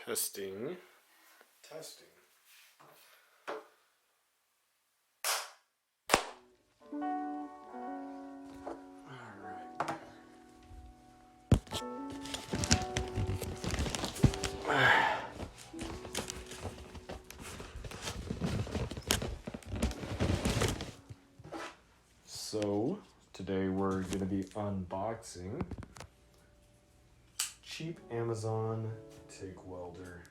Testing. Testing. So today we're going to be unboxing cheap Amazon TIG welder.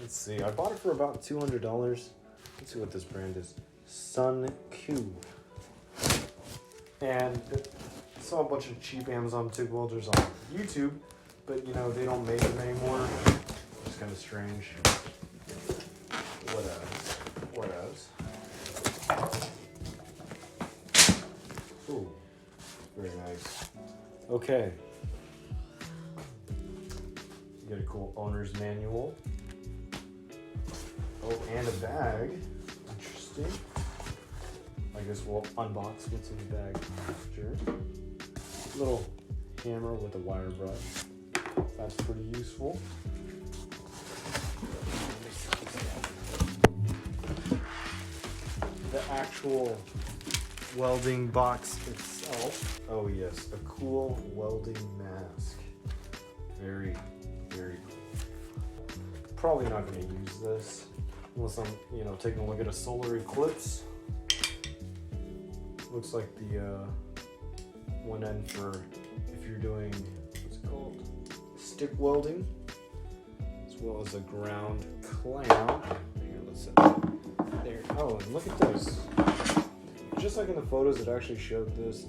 Let's see, I bought it for about $200. Let's see what this brand is. Sun Q. And I saw a bunch of cheap Amazon TIG welders on YouTube, but you know, they don't make them anymore. It's kind of strange. What else? Ooh, very nice. Okay. You got a cool owner's manual. Oh, and a bag. Interesting. I guess we'll unbox what's in the bag after. Little hammer with a wire brush. That's pretty useful. The actual welding box itself. Oh yes, a cool welding mask. Very, very cool. Probably not going to use this unless I'm, you know, taking a look at a solar eclipse. Looks like the one end for if you're doing, what's it called? Stick welding, as well as a ground clamp. Here, let's set that there. Oh, and look at this. Just like in the photos, it actually showed this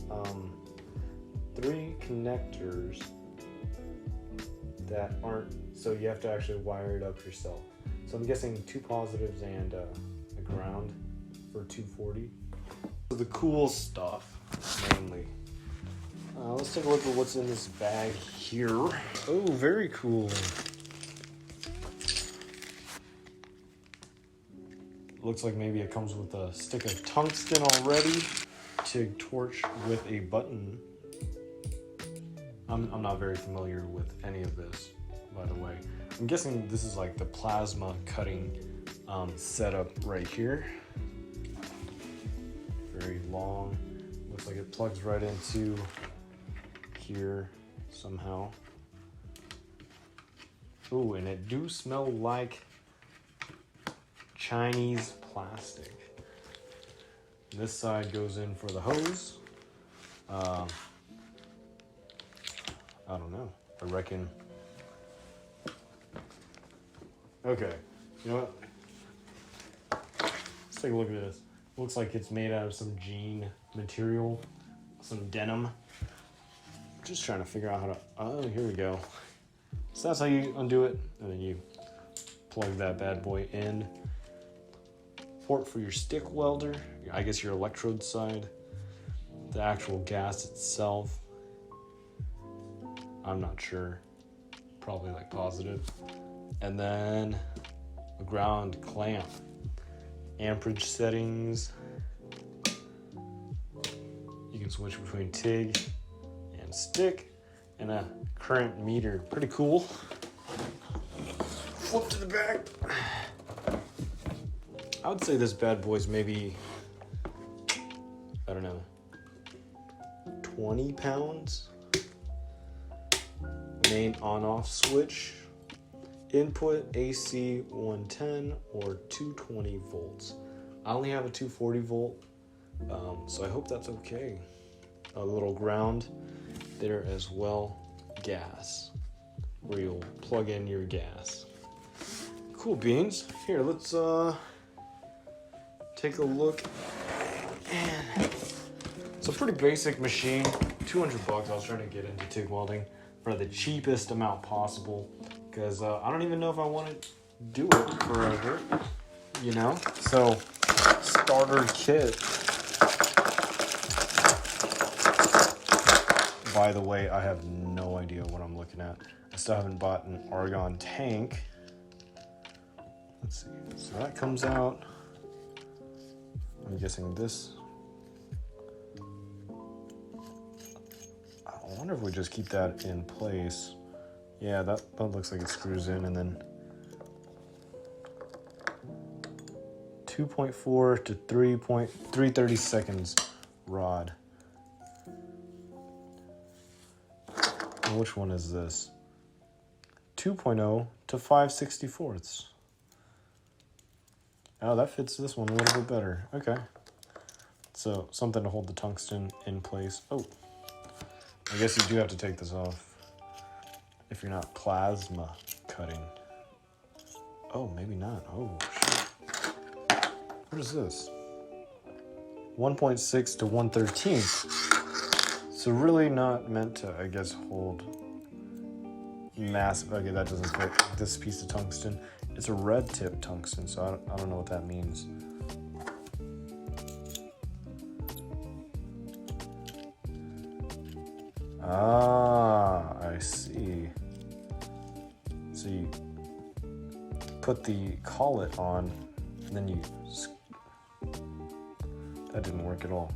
3 connectors that aren't, so you have to actually wire it up yourself. So I'm guessing 2 positives and a ground for 240. So the cool stuff, mainly. Let's take a look at what's in this bag here. Oh, very cool. Looks like maybe it comes with a stick of tungsten already. TIG torch with a button. I'm not very familiar with any of this, by the way. I'm guessing this is like the plasma cutting setup right here. Very long. Looks like it plugs right into here somehow. Ooh, and it do smell like Chinese plastic. This side goes in for the hose. I don't know. I reckon. Okay, you know what? Let's take a look at this. Looks like it's made out of some jean material, some denim. Just trying to figure out how to, oh, here we go. So that's how you undo it, and then you plug that bad boy in. Port for your stick welder, I guess your electrode side. The actual gas itself, I'm not sure, probably like positive. And then a ground clamp. Amperage settings. You can switch between TIG and stick, and a current meter. Pretty cool. Flip to the back. I would say this bad boy's maybe, I don't know, 20 pounds. Main on-off switch. Input AC 110 or 220 volts. I only have a 240 volt, so I hope that's okay. A little ground there as well. Gas, where you'll plug in your gas. Cool beans. Here, let's take a look. And it's a pretty basic machine. 200 bucks. I was trying to get into TIG welding for the cheapest amount possible, because I don't even know if I want to do it forever, you know? So, starter kit. By the way, I have no idea what I'm looking at. I still haven't bought an argon tank. Let's see. So that comes out. I'm guessing this. I wonder if we just keep that in place. Yeah, that looks like it screws in, and then 2.4 to 3.330 seconds rod. And which one is this? 2.0 to 5/64. Oh, that fits this one a little bit better. Okay. So something to hold the tungsten in place. Oh, I guess you do have to take this off if you're not plasma cutting. Oh, maybe not. Oh, shit. What is this? 1.6 to 1/13. So really not meant to, I guess, hold massive. Okay, that doesn't fit this piece of tungsten. It's a red tip tungsten, so I don't know what that means. Ah, I see. So you put the collet on, and then you... That didn't work at all.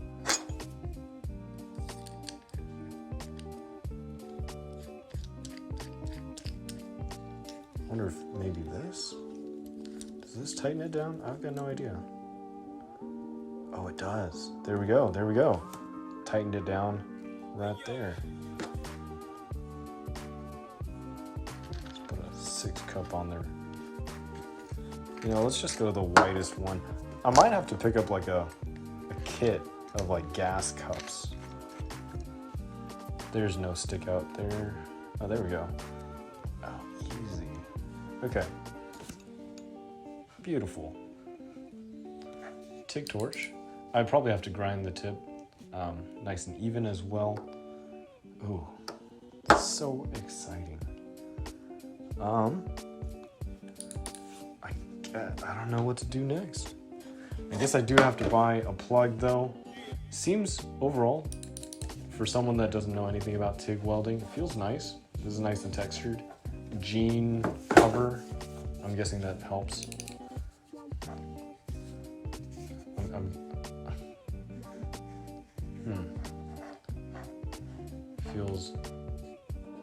I wonder if maybe this? Does this tighten it down? I've got no idea. Oh, it does. There we go, there we go. Tightened it down right there. Let's put a 6 cup on there. You know, let's just go to the whitest one. I might have to pick up like a kit of like gas cups. There's no stick out there. Oh, there we go. Oh, easy. Okay. Beautiful. TIG torch. I'd probably have to grind the tip nice and even as well. Ooh, that's so exciting. I don't know what to do next. I guess I do have to buy a plug though. Seems overall, for someone that doesn't know anything about TIG welding, it feels nice. This is nice and textured. Jean cover. I'm guessing that helps. Feels,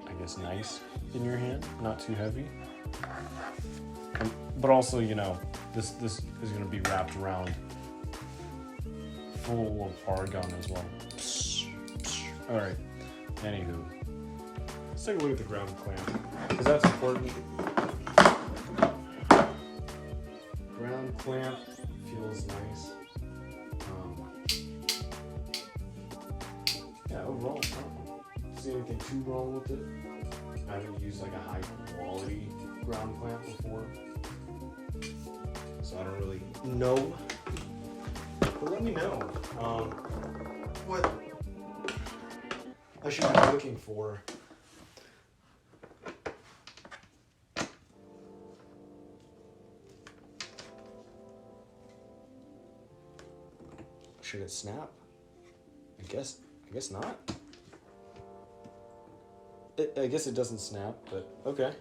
I guess, nice in your hand, not too heavy. But also, you know, this is going to be wrapped around full of argon as well. All right. Anywho, let's take a look at the ground clamp, because that's important. Ground clamp feels nice. Yeah, overall, I don't see anything too wrong with it. I haven't used like a high quality ground clamp before, so I don't really know. But let me know what I should be looking for. Should it snap? I guess not. I guess it doesn't snap, but okay.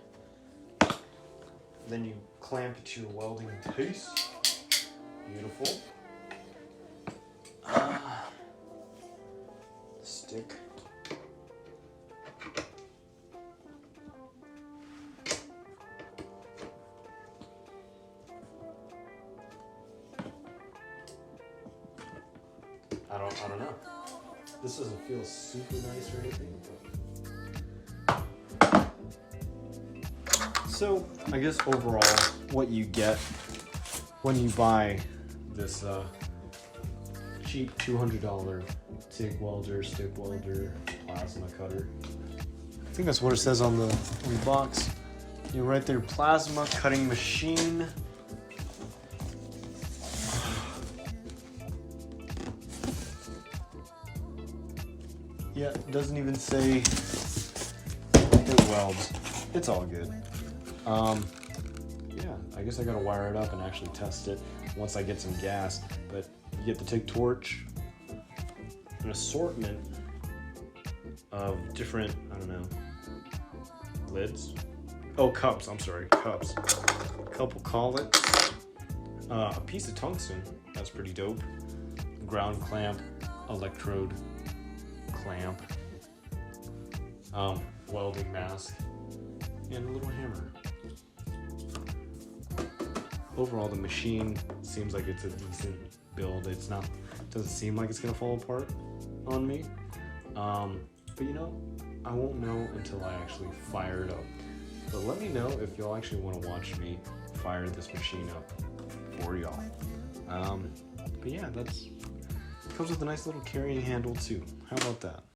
Then you clamp it to your welding piece. Beautiful. Stick. I don't know. This doesn't feel super nice or anything, but... So, I guess overall, what you get when you buy this cheap $200 TIG welder, stick welder, plasma cutter. I think that's what it says on the box. You're right there, plasma cutting machine. Yeah, it doesn't even say it welds. It's all good. Yeah, I guess I gotta wire it up and actually test it once I get some gas. But you get the TIG torch, an assortment of different, I don't know, lids. Oh, cups, I'm sorry, cups. A couple collets, a piece of tungsten, that's pretty dope. Ground clamp, electrode clamp. welding mask, and a little hammer. Overall, the machine seems like it's a decent build. It doesn't seem like it's gonna fall apart on me. But you know, I won't know until I actually fire it up. But let me know if y'all actually want to watch me fire this machine up for y'all. But yeah, comes with a nice little carrying handle too. How about that?